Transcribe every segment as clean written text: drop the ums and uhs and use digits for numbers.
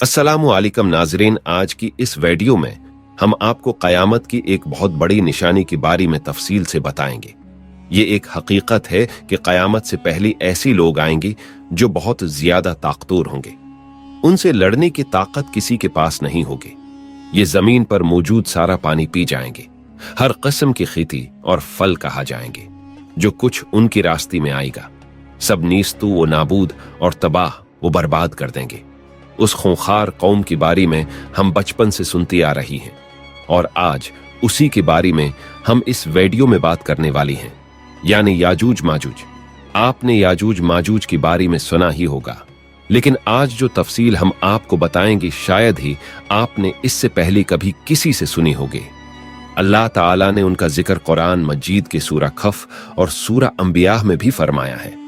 अस्सलामु अलैकुम नाज़रीन, आज की इस वीडियो में हम आपको क़यामत की एक बहुत बड़ी निशानी के बारे में तफसील से बताएंगे। ये एक हकीकत है कि क़यामत से पहले ऐसे लोग आएंगे जो बहुत ज्यादा ताकतवर होंगे। उनसे लड़ने की ताकत किसी के पास नहीं होगी। ये जमीन पर मौजूद सारा पानी पी जाएंगे। हर किस्म की खेती और फल कहा जाएंगे जो कुछ उनकी रास्ते में आएगा, सब नीस्तू व नाबूद और तबाह व बर्बाद कर देंगे। उस खूंखार कौम के बारे में हम बचपन से सुनती आ रही हैं और आज उसी के बारे में हम इस वीडियो में बात करने वाली हैं, यानी याजूज माजूज। आपने याजूज माजूज के बारे में सुना ही होगा, लेकिन आज जो तफसील हम आपको बताएंगे शायद ही आपने इससे पहले कभी किसी से सुनी होगी। अल्लाह ताला ने उनका जिक्र कुरान मजीद के सूरा खफ और सूरा अंबिया में भी फरमाया है।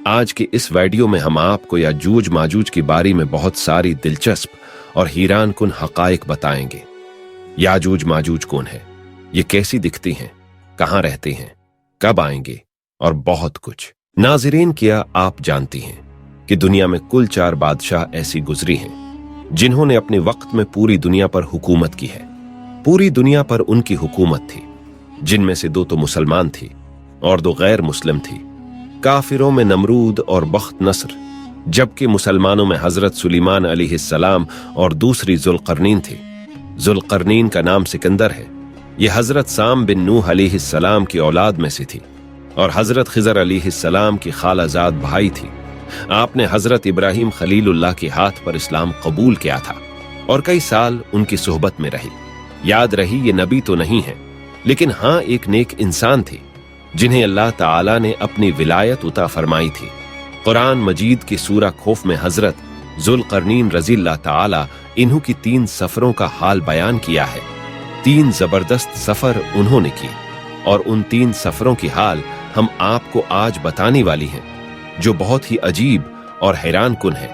आज के इस वीडियो में हम आपको याजूज माजूज के बारे में बहुत सारी दिलचस्प और हैरान कुन हकायक बताएंगे। याजूज माजूज कौन है, ये कैसी दिखती हैं, कहाँ रहते हैं, कब आएंगे और बहुत कुछ। नाज़रीन, क्या आप जानती हैं कि दुनिया में कुल 4 बादशाह ऐसी गुजरी हैं जिन्होंने अपने वक्त में पूरी दुनिया पर हुकूमत की है। पूरी दुनिया पर उनकी हुकूमत थी, जिनमें से 2 तो मुसलमान थी और 2 गैर मुस्लिम थी। काफिरों में नमरूद और बख्त नसर, जबकि मुसलमानों में हजरत सुलेमान अलैहिस्सलाम और दूसरी जुल्करनीन थी। जुल्करनीन का नाम सिकंदर है। यह हजरत साम बिन नूह अलैहिस्सलाम की औलाद में से थी और हजरत खिजर अलैहिस्सलाम की खालाजाद भाई थी। आपने हजरत इब्राहिम खलीलुल्लाह के हाथ पर इस्लाम कबूल किया था और कई साल उनकी सोहबत में रही। याद रही, ये नबी तो नहीं है, लेकिन हाँ एक नेक इंसान थे जिन्हें अल्लाह ताला ने अपनी विलायत उता फरमाई थी। कुरान मजीद की सूरा खौफ में हजरत जुल्करनीन रज़ियल्लाहु ताला इन्हों की 3 सफरों का हाल बयान किया है। 3 जबरदस्त सफर उन्होंने की और उन 3 सफरों की हाल हम आपको आज बताने वाली हैं, जो बहुत ही अजीब और हैरान कुन है।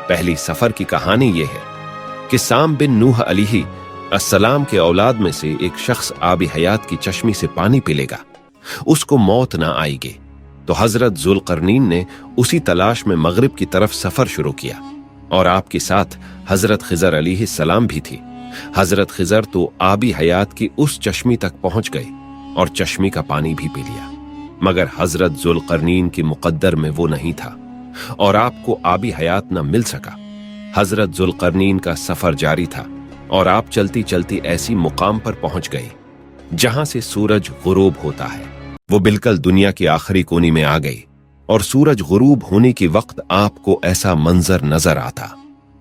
पहली सफर की कहानी यह है कि साम बिन नूह अलैहिस्सलाम के औलाद में से एक शख्स आब हयात की चश्मी से पानी पी लेगा, उसको मौत ना आएगी। तो हजरत जुल्करनीन ने उसी तलाश में मगरिब की तरफ सफर शुरू किया और आपके साथ हजरत खिजर अलैहिस्सलाम भी थी। हजरत खिजर तो आबी हयात की उस चश्मी तक पहुंच गए और चश्मी का पानी भी पी लिया, मगर हजरत जुल्करनीन के मुकद्दर में वो नहीं था और आपको आबी हयात न मिल सका। हजरत जुल्करनीन का सफर जारी था और आप चलती चलती ऐसी मुकाम पर पहुंच गए जहां से सूरज गुरूब होता है। वो बिल्कुल दुनिया के आखिरी कोने में आ गई और सूरज गुरूब होने के वक्त आपको ऐसा मंजर नजर आता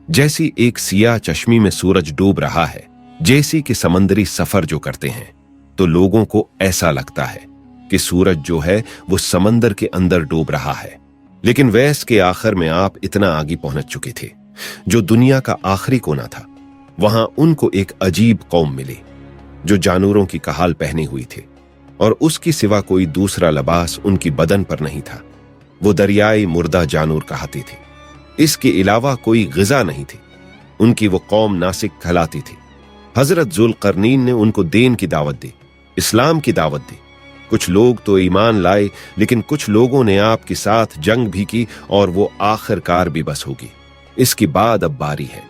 जैसी एक सियाह चश्मी में सूरज डूब रहा है। जैसी कि समंदरी सफर जो करते हैं तो लोगों को ऐसा लगता है कि सूरज जो है वो समंदर के अंदर डूब रहा है। लेकिन वैस के आखिर में आप इतना आगे पहुंच चुके थे, जो दुनिया का आखिरी कोना था। वहां उनको एक अजीब कौम मिली जो जानवरों की कहाल पहने हुई थी और उसकी सिवा कोई दूसरा लिबास उनकी बदन पर नहीं था। वो दरियाई मुर्दा जानवर कहती थी, इसके अलावा कोई ग़िज़ा नहीं थी। उनकी वो कौम नासिक कहलाती थी। हजरत जुल्करनीन ने उनको दीन की दावत दी, इस्लाम की दावत दी। कुछ लोग तो ईमान लाए, लेकिन कुछ लोगों ने आपके साथ जंग भी की और वो आखिरकार भी बस होगी। इसके बाद अब बारी है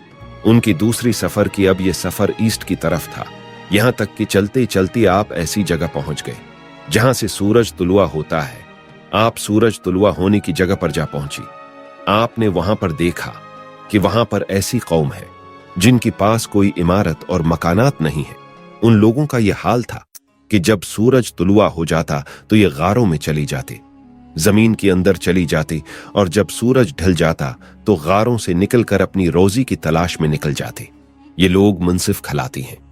उनकी दूसरी सफर की। अब ये सफर ईस्ट की तरफ था, यहां तक कि चलते चलते आप ऐसी जगह पहुंच गए जहां से सूरज तुलुआ होता है। आप सूरज तुलुआ होने की जगह पर जा पहुंची। आपने वहां पर देखा कि वहां पर ऐसी कौम है जिनके पास कोई इमारत और मकानात नहीं है। उन लोगों का यह हाल था कि जब सूरज तुलुआ हो जाता तो ये गारों में चली जाती, जमीन के अंदर चली जाती, और जब सूरज ढल जाता तो गारों से निकलकर अपनी रोजी की तलाश में निकल जाते। ये लोग मुनसिफ खलाती हैं।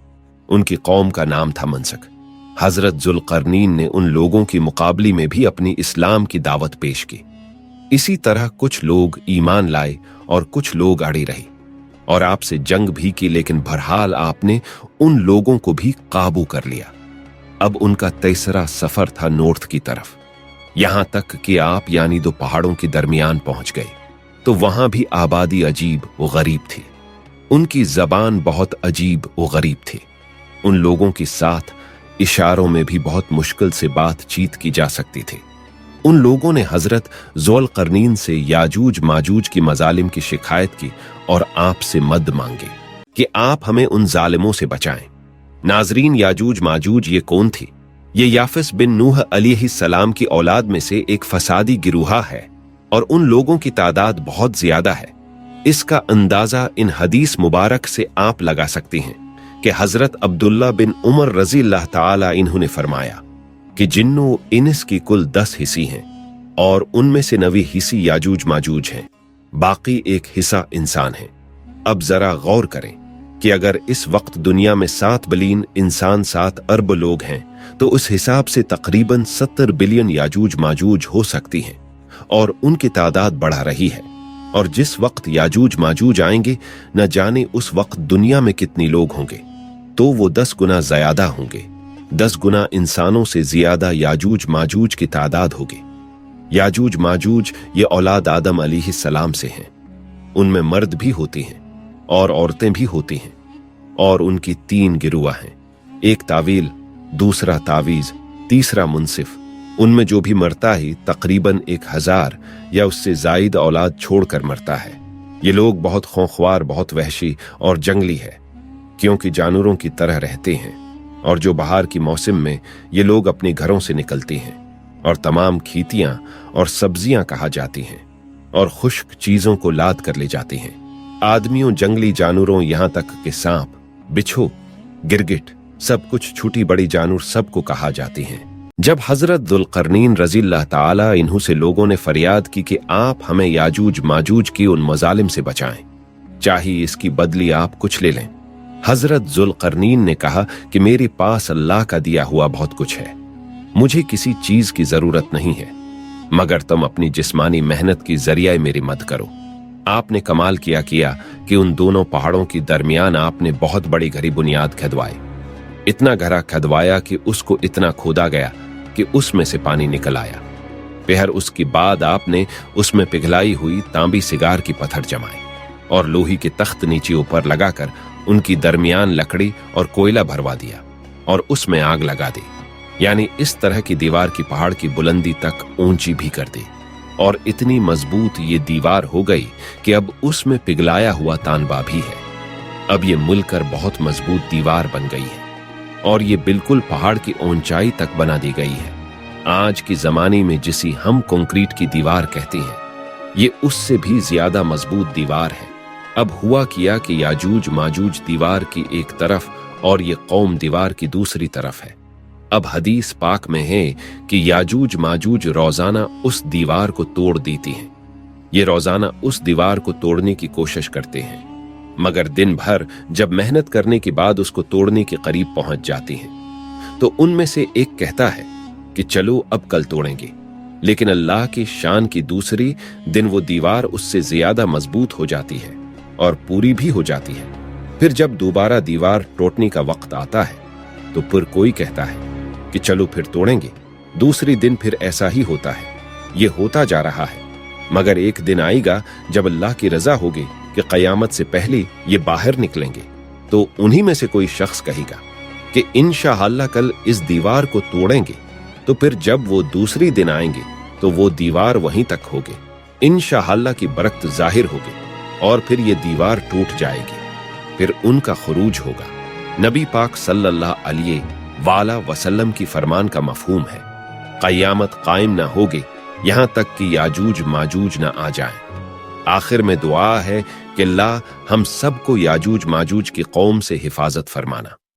उनकी कौम का नाम था मनसक। हजरत जुल्करनीन ने उन लोगों की मुकाबले में भी अपनी इस्लाम की दावत पेश की। इसी तरह कुछ लोग ईमान लाए और कुछ लोग अड़ी रहे और आपसे जंग भी की, लेकिन बहरहाल आपने उन लोगों को भी काबू कर लिया। अब उनका तीसरा सफर था नॉर्थ की तरफ, यहां तक कि आप यानी 2 पहाड़ों के दरमियान पहुंच गए। तो वहां भी आबादी अजीब व गरीब थी। उनकी जबान बहुत अजीब व गरीब थी। उन लोगों के साथ इशारों में भी बहुत मुश्किल से बातचीत की जा सकती थी। उन लोगों ने हजरत ज़ुल्क़रनैन से याजूज माजूज की मजालिम की शिकायत की और आपसे मद मांगे कि आप हमें उन जालिमों से बचाएं। नाजरीन, याजूज माजूज ये कौन थी? ये याफिस बिन नूह अलैहिस्सलाम की औलाद में से एक फसादी गिरूहा है और उन लोगों की तादाद बहुत ज्यादा है। इसका अंदाजा इन हदीस मुबारक से आप लगा सकती हैं कि हजरत अब्दुल्ला बिन उमर रजी अल्लाह ताला इन्हों ने फरमाया कि जिन्नो इनस की कुल 10 हिस्सी हैं और उनमें से 9 हिस्सी याजूज माजूज हैं, बाकी एक हिस्सा इंसान है। अब जरा गौर करें कि अगर इस वक्त दुनिया में 7 बिलियन इंसान 7 अरब लोग हैं तो उस हिसाब से तकरीबन 70 बिलियन याजूज माजूज हो सकती हैं और उनकी तादाद बढ़ा रही है। और जिस वक्त याजूज माजूज आएंगे न जाने उस वक्त दुनिया में कितने लोग होंगे, तो वो 10 गुना ज्यादा होंगे। 10 गुना इंसानों से ज्यादा याजूज माजूज की तादाद होगी। याजूज माजूज ये औलाद आदम अलैहिस्सलाम से हैं। उनमें मर्द भी होती हैं और औरतें भी होती हैं और उनकी 3 गिरुआ हैं, एक तावील, दूसरा तावीज, तीसरा मुनसिफ। उनमें जो भी मरता है तकरीबन 1000 या उससे जायद औलाद छोड़कर मरता है। ये लोग बहुत खौफवार, बहुत वहशी और जंगली है, क्योंकि जानवरों की तरह रहते हैं। और जो बहार की मौसम में ये लोग अपने घरों से निकलते हैं और तमाम खेतियां और सब्जियां कहा जाती हैं और खुश्क चीजों को लाद कर ले जाती हैं। आदमियों, जंगली जानवरों, यहां तक कि सांप, बिच्छू, गिरगिट, सब कुछ, छोटी बड़ी जानवर सबको कहा जाती हैं। जब हजरत ज़ुल्क़रनैन रज़ी अल्लाह ताला इन्हों से लोगों ने फरियाद की कि आप हमें याजूज माजूज की उन मजालिम से बचाएं, चाहे इसकी बदली आप कुछ ले लें। हजरत ज़ुल्क़रनैन ने कहा कि मेरे पास अल्लाह का दिया हुआ बहुत कुछ है, मुझे किसी चीज की जरूरत नहीं है, मगर तुम अपनी जिस्मानी मेहनत की जरिए मेरी मदद करो। आपने कमाल किया कि उन दोनों पहाड़ों के दरमियान आपने बहुत बड़ी घरी बुनियाद खदवाई। इतना गहरा खदवाया कि उसको इतना खोदा गया कि उसमें से पानी निकल आया। फिर उसके बाद आपने उसमें पिघलाई हुई तांबी सिगार की पत्थर जमाए और लोही के तख्त नीचे ऊपर लगाकर उनकी दरमियान लकड़ी और कोयला भरवा दिया और उसमें आग लगा दी। यानी इस तरह की दीवार की पहाड़ की बुलंदी तक ऊंची भी कर दी और इतनी मजबूत ये दीवार हो गई कि अब उसमें पिघलाया हुआ तांबा भी है। अब ये मिलकर बहुत मजबूत दीवार बन गई है और ये बिल्कुल पहाड़ की ऊंचाई तक बना दी गई है। आज के जमाने में जिसे हम कंक्रीट की दीवार कहते हैं, ये उससे भी ज्यादा मजबूत दीवार है। अब हुआ किया कि याजूज माजूज दीवार की एक तरफ और ये कौम दीवार की दूसरी तरफ है। अब हदीस पाक में है कि याजूज माजूज रोजाना उस दीवार को तोड़ देती हैं। ये रोजाना उस दीवार को तोड़ने की कोशिश करते हैं, मगर दिन भर जब मेहनत करने के बाद उसको तोड़ने के करीब पहुंच जाती हैं, तो उनमें से एक कहता है कि चलो अब कल तोड़ेंगे, लेकिन अल्लाह की शान की दूसरी दिन वो दीवार उससे ज्यादा मजबूत हो जाती है और पूरी भी हो जाती है। फिर जब दोबारा दीवार टूटने का वक्त आता है तो फिर कोई कहता है कि चलो फिर तोड़ेंगे। दूसरी दिन फिर ऐसा ही होता है। ये होता जा रहा है, मगर एक दिन आएगा जब अल्लाह की रजा होगी कि कयामत से पहले ये बाहर निकलेंगे, तो उन्हीं में से कोई शख्स कहेगा कि इंशाअल्लाह कल इस दीवार को तोड़ेंगे। तो फिर जब वो दूसरी दिन आएंगे तो वो दीवार वहीं तक होगी, इंशाअल्लाह की बरकत जाहिर होगी और फिर ये दीवार टूट जाएगी। फिर उनका खुरूज होगा। नबी पाक सल्लल्लाहु अलैहि वसल्लम की फरमान का मफहूम है, कयामत कायम ना होगी यहां तक कि याजूज माजूज ना आ जाएं। आखिर में दुआ है कि अल्लाह हम सबको याजूज माजूज की कौम से हिफाजत फरमाना।